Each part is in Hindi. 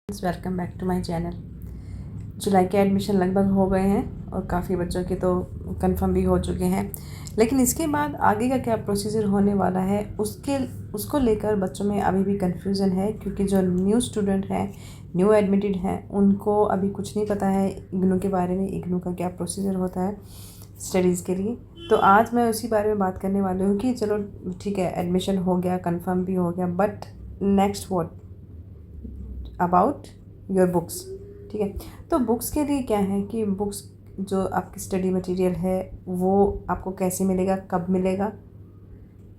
Welcome back to my channel. जुलाई के एडमिशन लगभग हो गए हैं और काफ़ी बच्चों के तो कंफर्म भी हो चुके हैं, लेकिन इसके बाद आगे का क्या प्रोसीजर होने वाला है उसको लेकर बच्चों में अभी भी कन्फ्यूज़न है, क्योंकि जो न्यू स्टूडेंट हैं, न्यू एडमिटेड हैं, उनको अभी कुछ नहीं पता है इग्नू के बारे में, इग्नू का क्या प्रोसीजर होता है स्टडीज़ के लिए। तो आज मैं उसी बारे में बात करने वाली हूँ कि चलो ठीक है, एडमिशन हो गया, कंफर्म भी हो गया, but next what about your books. ठीक है, तो बुक्स के लिए क्या है कि बुक्स जो आपकी स्टडी मटेरियल है वो आपको कैसे मिलेगा, कब मिलेगा,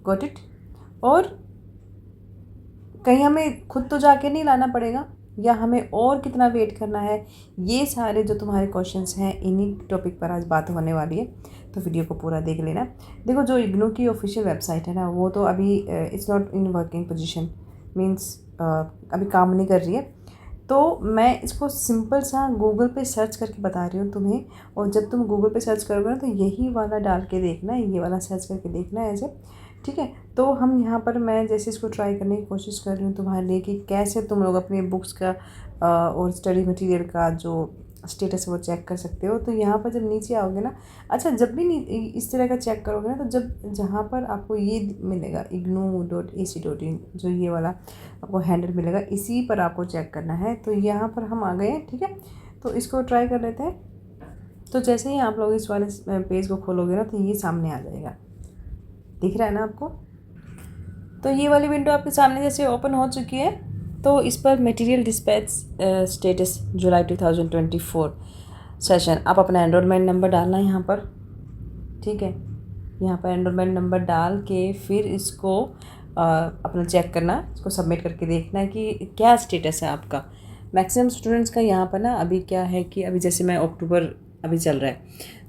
गॉट इट। और कहीं हमें खुद तो जाके नहीं लाना पड़ेगा, या हमें और कितना वेट करना है, ये सारे जो तुम्हारे क्वेश्चंस हैं इन्हीं टॉपिक पर आज बात होने वाली है। तो वीडियो को पूरा देख लेना। देखो, जो इग्नू की ऑफिशियल वेबसाइट है ना, वो तो अभी it's not in working position, means अभी काम नहीं कर रही है। तो मैं इसको सिंपल सा गूगल पे सर्च करके बता रही हूँ तुम्हें, और जब तुम गूगल पे सर्च करोगे ना तो यही वाला डाल के देखना है, ये वाला सर्च करके देखना है ऐसे। ठीक है, तो हम यहाँ पर मैं जैसे इसको ट्राई करने की कोशिश कर रही हूँ तुम्हारे लिए कि कैसे तुम लोग अपनी बुक्स का और स्टडी मटेरियल का जो स्टेटस है वो चेक कर सकते हो। तो यहाँ पर जब नीचे आओगे ना, अच्छा जब भी इस तरह का चेक करोगे ना, तो जब जहाँ पर आपको ये मिलेगा ignou.ac.in, जो ये वाला आपको हैंडल मिलेगा, इसी पर आपको चेक करना है। तो यहाँ पर हम आ गए हैं। ठीक है, तो इसको ट्राई कर लेते हैं। तो जैसे ही आप लोग इस वाले पेज को खोलोगे ना, तो ये सामने आ जाएगा, दिख रहा है ना आपको। तो ये वाली विंडो आपके सामने जैसे ओपन हो चुकी है। तो इस पर मटेरियल डिस्पैच स्टेटस जुलाई 2024 सेशन, आप अपना एनरोलमेंट नंबर डालना है यहाँ पर। ठीक है, यहाँ पर एनरोलमेंट नंबर डाल के फिर इसको अपना चेक करना, इसको सबमिट करके देखना है कि क्या स्टेटस है आपका। मैक्सिमम स्टूडेंट्स का यहाँ पर ना अभी क्या है कि अभी जैसे मैं अक्टूबर अभी चल रहा है,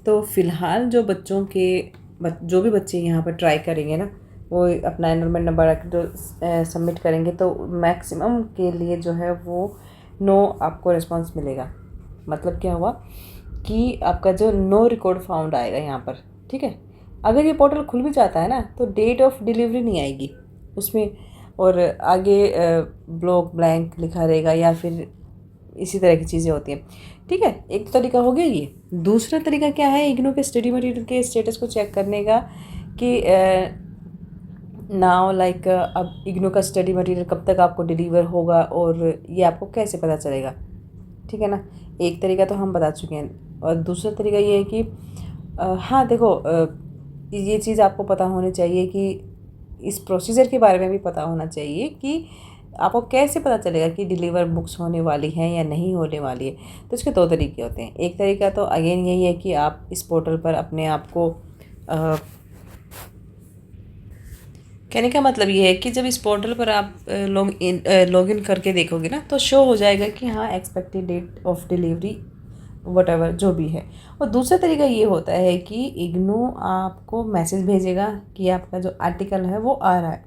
तो फ़िलहाल जो बच्चों के जो भी बच्चे यहाँ पर ट्राई करेंगे ना, वो अपना एनरोलमेंट नंबर तो सबमिट करेंगे, तो मैक्सिमम के लिए जो है वो नो आपको रिस्पांस मिलेगा। मतलब क्या हुआ कि आपका जो नो रिकॉर्ड फाउंड आएगा यहाँ पर। ठीक है, अगर ये पोर्टल खुल भी जाता है ना, तो डेट ऑफ डिलीवरी नहीं आएगी उसमें, और आगे ब्लॉक ब्लैंक लिखा रहेगा, या फिर इसी तरह की चीज़ें होती हैं। ठीक है, एक तरीका हो गया ये। दूसरा तरीका क्या है इग्नू के स्टडी मटेरियल के स्टेटस को चेक करने का, कि नाउ लाइक अब इग्नू का स्टडी मटेरियल कब तक आपको डिलीवर होगा और ये आपको कैसे पता चलेगा। ठीक है ना, एक तरीका तो हम बता चुके हैं, और दूसरा तरीका ये है कि हाँ देखो, ये चीज़ आपको पता होनी चाहिए कि इस प्रोसीजर के बारे में भी पता होना चाहिए कि आपको कैसे पता चलेगा कि डिलीवर बुक्स होने वाली हैं या नहीं होने वाली है। तो इसके दो तरीके होते हैं। एक तरीका तो अगेन यही है कि आप इस पोर्टल पर अपने आप को कहने का मतलब ये है कि जब इस पोर्टल पर आप लॉग इन करके देखोगे ना, तो शो हो जाएगा कि हाँ expected date of delivery whatever जो भी है। और दूसरा तरीका ये होता है कि इग्नू आपको मैसेज भेजेगा कि आपका जो आर्टिकल है वो आ रहा है।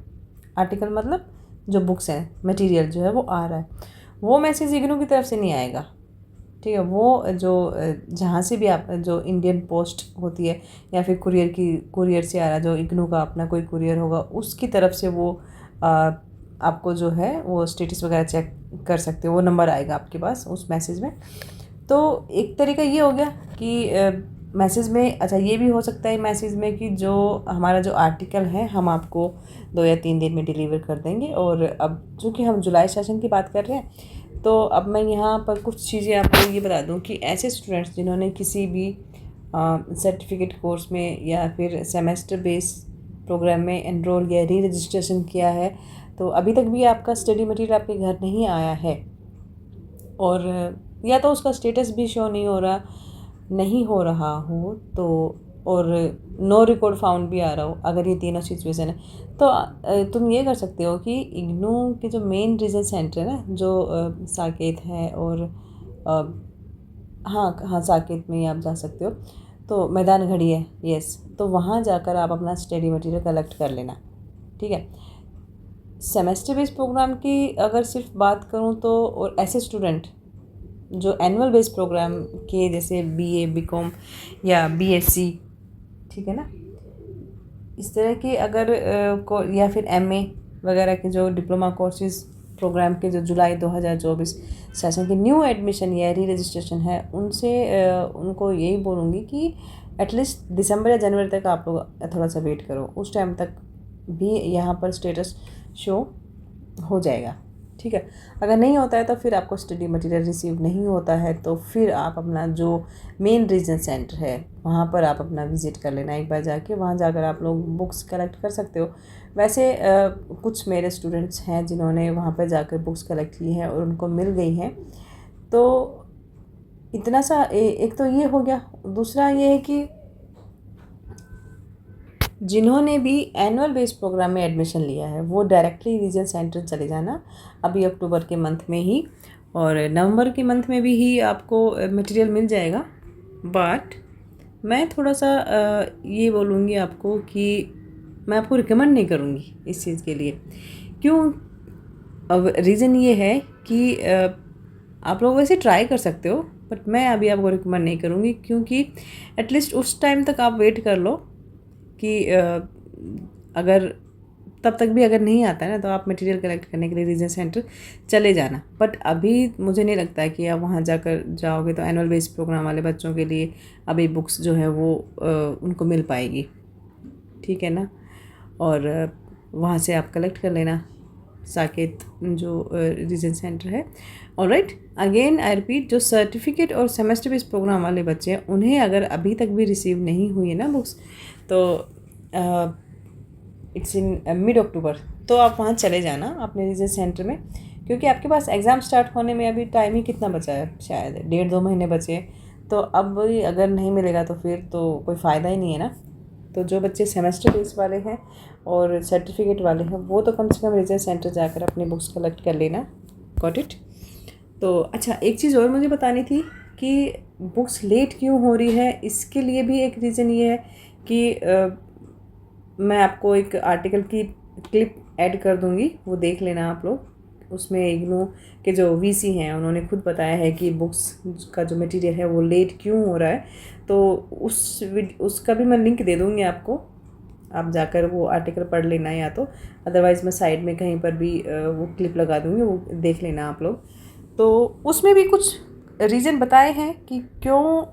आर्टिकल मतलब जो बुक्स हैं, मटेरियल जो है वो आ रहा है। वो मैसेज इग्नू की तरफ से नहीं आएगा। ठीक है, वो जो जहाँ से भी आप जो इंडियन पोस्ट होती है, या फिर कुरियर से आ रहा, जो इग्नू का अपना कोई कुरियर होगा, उसकी तरफ से वो आपको जो है वो स्टेटस वगैरह चेक कर सकते हो, वो नंबर आएगा आपके पास उस मैसेज में। तो एक तरीका ये हो गया कि मैसेज में, अच्छा ये भी हो सकता है मैसेज में कि जो हमारा जो आर्टिकल है हम आपको 2 या 3 दिन में डिलीवर कर देंगे। और अब चूँकि हम जुलाई सेशन की बात कर रहे हैं, तो अब मैं यहाँ पर कुछ चीज़ें आपको ये बता दूँ कि ऐसे स्टूडेंट्स जिन्होंने किसी भी सर्टिफिकेट कोर्स में या फिर सेमेस्टर बेस प्रोग्राम में एनरोल या री रजिस्ट्रेशन किया है, तो अभी तक भी आपका स्टडी मटेरियल आपके घर नहीं आया है, और या तो उसका स्टेटस भी शो नहीं हो रहा हो, तो और नो रिकॉर्ड फाउंड भी आ रहा हो, अगर ये तीनों सिचुएशन है, तो तुम ये कर सकते हो कि इग्नू के जो मेन रिजल्ट सेंटर है ना, जो साकेत है, और हाँ साकेत में ही आप जा सकते हो, तो मैदान घड़ी है, यस, तो वहाँ जाकर आप अपना स्टडी मटेरियल कलेक्ट कर लेना। ठीक है, सेमेस्टर बेस्ड प्रोग्राम की अगर सिर्फ बात करूँ तो, और ऐसे स्टूडेंट जो एनुअल बेस्ड प्रोग्राम के जैसे बीए, बीकॉम या बीएससी, ठीक है ना, इस तरह के अगर या फिर एमए वगैरह के जो डिप्लोमा कोर्सेज प्रोग्राम के जो जुलाई 2024 सेशन की न्यू एडमिशन या री रजिस्ट्रेशन है उनसे उनको यही बोलूँगी कि एटलीस्ट दिसंबर या जनवरी तक आप लोग थोड़ा सा वेट करो, उस टाइम तक भी यहाँ पर स्टेटस शो हो जाएगा। ठीक है, अगर नहीं होता है तो फिर आपको स्टडी मटेरियल रिसीव नहीं होता है तो फिर आप अपना जो मेन रीजन सेंटर है वहाँ पर आप अपना विज़िट कर लेना एक बार जाके, वहाँ जाकर आप लोग बुक्स कलेक्ट कर सकते हो। वैसे कुछ मेरे स्टूडेंट्स हैं जिन्होंने वहाँ पर जाकर बुक्स कलेक्ट की हैं और उनको मिल गई हैं। तो इतना सा एक तो ये हो गया। दूसरा ये है कि जिन्होंने भी एनुअल बेस्ड प्रोग्राम में एडमिशन लिया है वो डायरेक्टली रीजन सेंटर चले जाना अभी अक्टूबर के मंथ में ही, और नवंबर के मंथ में भी ही आपको मटेरियल मिल जाएगा। बट मैं थोड़ा सा ये बोलूँगी आपको कि मैं आपको रिकमेंड नहीं करूँगी इस चीज़ के लिए। क्यों? अब रीज़न ये है कि आप लोग वैसे ट्राई कर सकते हो बट मैं अभी आपको रिकमेंड नहीं करूँगी, क्योंकि एटलीस्ट उस टाइम तक आप वेट कर लो कि अगर तब तक भी अगर नहीं आता है ना तो आप मटेरियल कलेक्ट करने के लिए रीजन सेंटर चले जाना। बट अभी मुझे नहीं लगता है कि आप वहाँ जाकर जाओगे तो एनुअल बेस्ड प्रोग्राम वाले बच्चों के लिए अभी बुक्स जो है वो उनको मिल पाएगी। ठीक है ना, और वहाँ से आप कलेक्ट कर लेना साकेत जो रीजन सेंटर है। ऑलराइट, अगेन आई रिपीट, जो सर्टिफिकेट और सेमेस्टर बेस्ड प्रोग्राम वाले बच्चे हैं उन्हें अगर अभी तक भी रिसीव नहीं हुई है ना बुक्स, तो इट्स इन मिड अक्टूबर, तो आप वहाँ चले जाना अपने रीजन सेंटर में, क्योंकि आपके पास एग्ज़ाम स्टार्ट होने में अभी टाइम ही कितना बचा है, शायद 1.5-2 महीने बचे। तो अब अगर नहीं मिलेगा तो फिर तो कोई फ़ायदा ही नहीं है ना। तो जो बच्चे सेमेस्टर बेस वाले हैं और सर्टिफिकेट वाले हैं वो तो कम से कम रीजन सेंटर जाकर अपनी बुक्स कलेक्ट कर लेना। Got it? तो अच्छा, एक चीज़ और मुझे बतानी थी कि बुक्स लेट क्यों हो रही है, इसके लिए भी एक रीज़न ये है कि मैं आपको एक आर्टिकल की क्लिप ऐड कर दूंगी, वो देख लेना आप लोग। उसमें इग्नू के जो वीसी हैं उन्होंने खुद बताया है कि बुक्स का जो मटेरियल है वो लेट क्यों हो रहा है। तो उसका भी मैं लिंक दे दूँगी आपको, आप जाकर वो आर्टिकल पढ़ लेना, या तो अदरवाइज़ मैं साइड में कहीं पर भी वो क्लिप लगा दूँगी, वो देख लेना आप लोग। तो उसमें भी कुछ रीज़न बताए हैं कि क्यों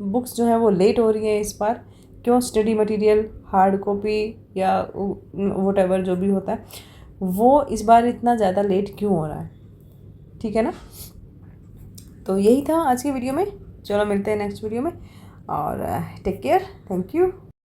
बुक्स जो है वो लेट हो रही हैं इस बार, क्यों स्टडी मटेरियल हार्ड कॉपी या वोटेवर जो भी होता है वो इस बार इतना ज़्यादा लेट क्यों हो रहा है। ठीक है ना, तो यही था आज की वीडियो में। चलो मिलते हैं नेक्स्ट वीडियो में, और टेक केयर, थैंक यू।